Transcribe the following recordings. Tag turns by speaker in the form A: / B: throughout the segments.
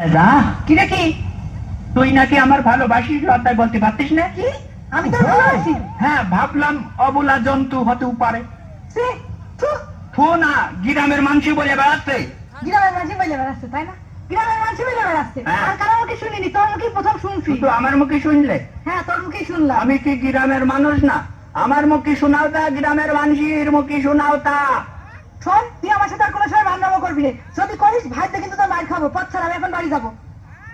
A: যা কি রে কি তুই নাকি আমার ভালোবাসিস লজ্জায় বলতে পারতিস না কি
B: আমি তো ভালোবাসি।
A: হ্যাঁ ভাবলাম অবলা জন্তু হতেও পারে
B: সে থু,
A: থু না গ্রামের মানুষ বলে বেড়াচ্ছে
B: গ্রামের মানুষ বলে বেড়াচ্ছে তাই না? গ্রামের মানুষ বলে বেড়াচ্ছে।
A: হ্যাঁ।
B: আর কারো মুখে শুনিনি, তোর মুখে প্রথম শুনছি।
A: শুধু আমার মুখে শুনলে
B: হ্যাঁ, তোর মুখে শুনলাম।
A: আমি কি গ্রামের মানুষ না? আমার মুখে শোনাও তা গ্রামের মানুষের মুখে শোনাও তা।
B: শোন, তুই আমার সাথে আর কোনো সময় বান্ধব করবি না। যদি করিস ভাইতে কিন্তু তোর মার খাবো। পথ ছাড়া, আমি এখন বাড়ি যাবো।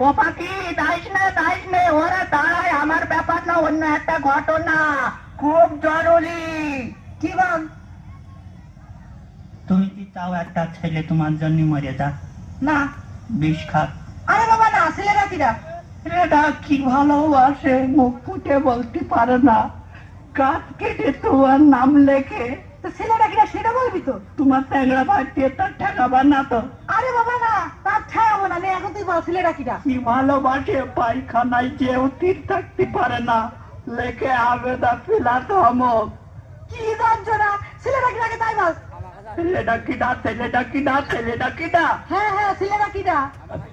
A: ও পাখি দাইস না ওরা তারাই আমার ব্যাপার না, অন্য একটা ঘটনা খুব জরুরি।
B: কি বল?
A: তুমি কি চাও একটা ছেলে তোমার জন্য মরে যাক?
B: না।
A: বিষ খাক?
B: আরে বাবা না, ছেলেরা কিরা?
A: এটা কি ভালোবাসে মুখ ফুটে বলতে পারে না, গাছ কেটে তোমার নাম লেখে।
B: তো ছেলেরা কিরা সেটা বলবি তো?
A: তোমার ট্যাংরা ভাই তার ঠেকাবা না তো?
B: আরে বাবা না, তার ঠায়াবো না। এখন তুই বল ছেলেরা কিরা?
A: কি ভালোবাসে পায়খানায় যে তীর থাকতে পারে না, লেখে আবেদা ফিলা ধমক।
B: কি যন্ত্রণা! ছেলেরা কিরাকে তাই বল।
A: ছেলেটা কিনা ছেলেটা কিনা ছেলেটা কিনা
B: হ্যাঁ হ্যাঁ, ছেলেরা কিরা?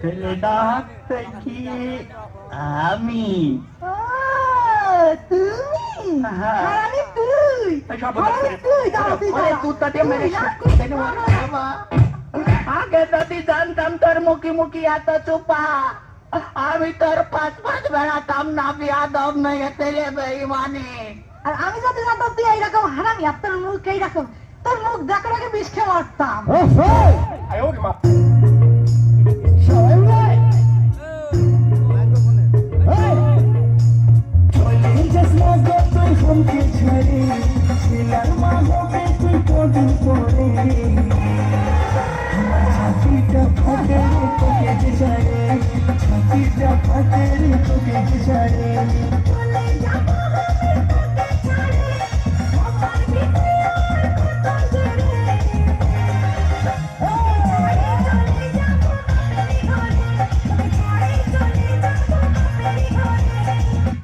A: ছেলেটা হচ্ছে কি আমি।
B: ও, তুমি?
A: হ্যাঁ।
B: হারামি তুই? হারামি তুই? দাঁড়া, তুই দাঁড়া।
A: আগে যদি জানতাম তোর মুখি মুখি এত চুপা, আমি তোর পাঁচ বেড়াতাম না। বিয়াদব মেয়ে তেরে বেঈমানি।
B: আর আমি যদি জানতাম তুই এইরকম হারামি, আর তোর মুখ এইরকম, তোর মুখ দেখার আগে বিষ খেয়ে মারতাম।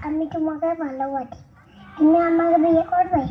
C: আমি তোমাকে ভালোবাসি, তুমি আমাকে বিয়ে করবে?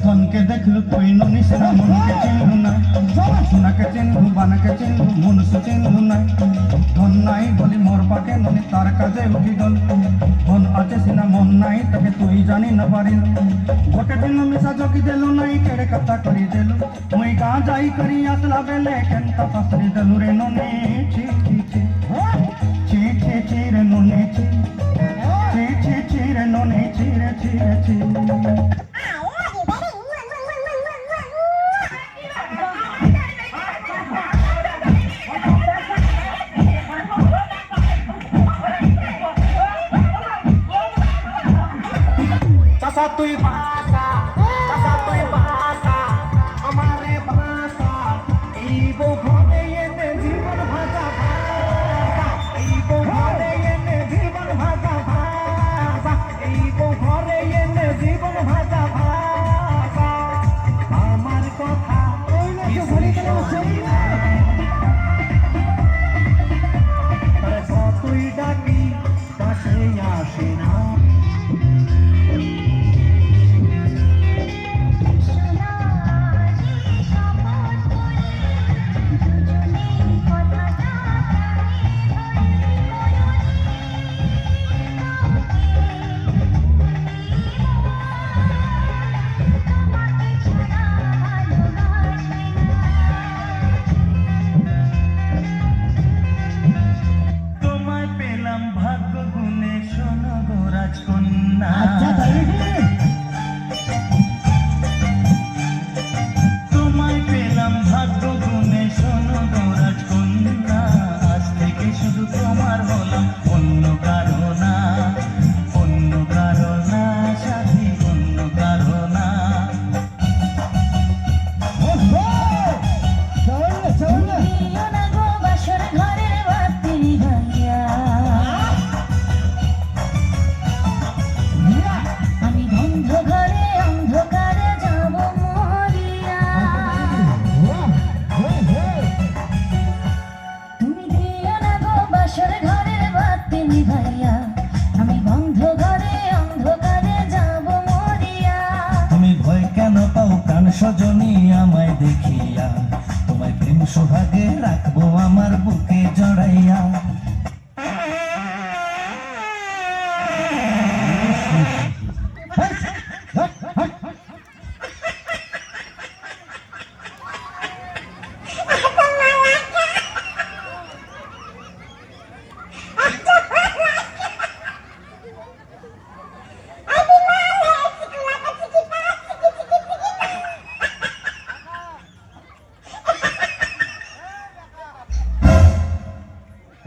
D: ধনকে দেখলু তুই নুনিস না, মনকে চিনলু না। সোনাকে চিনলু, বানাকে চিনলু, মনুষ্য চিনলু না। ধন নাই বলি মোর পাকে ননি, তার কাজে উঠি গল। ধন আছে সিনা মন নাই, তাকে তুই জানি না পারিল। গোটে দিন মিশা জগি দেলু নাই, কেড়ে কথা করি দেলু। মুই গা যাই করি আসলা বেলে কেনতা পাসরি দেলু রে ননি। ছি ছি ছি ছি ছি ছি রে ননি, ছি ছি ছি ছি রে ননি, ছি রে ছি রে ছি। চাচা তুই বাঁকা, চাচা তুই বাঁকা, আমারে বাঁকা। এই বউ ঘরে এনে জীবন ভাজা ভাজা, এই বউ ঘরে এনে জীবন ভাজা ভাজা, এই বউ ঘরে এনে জীবন ভাজা ভাজা। আমার কথা কিছুই শোনে না, তারে কতই ডাকি কাছে আসে না। সোহাগে রাখবো আমার বুকে জড়াইয়া।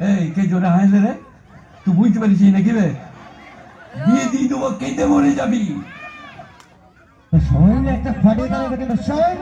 E: এই কে জোরে হাসলে রে? তুই বুঝতে পারিস নাকি রে? বিয়ে দিয়ে দেবো, কেটে মরে যাবি।
D: সবাই একটা ফাটিয়ে তারা সবাই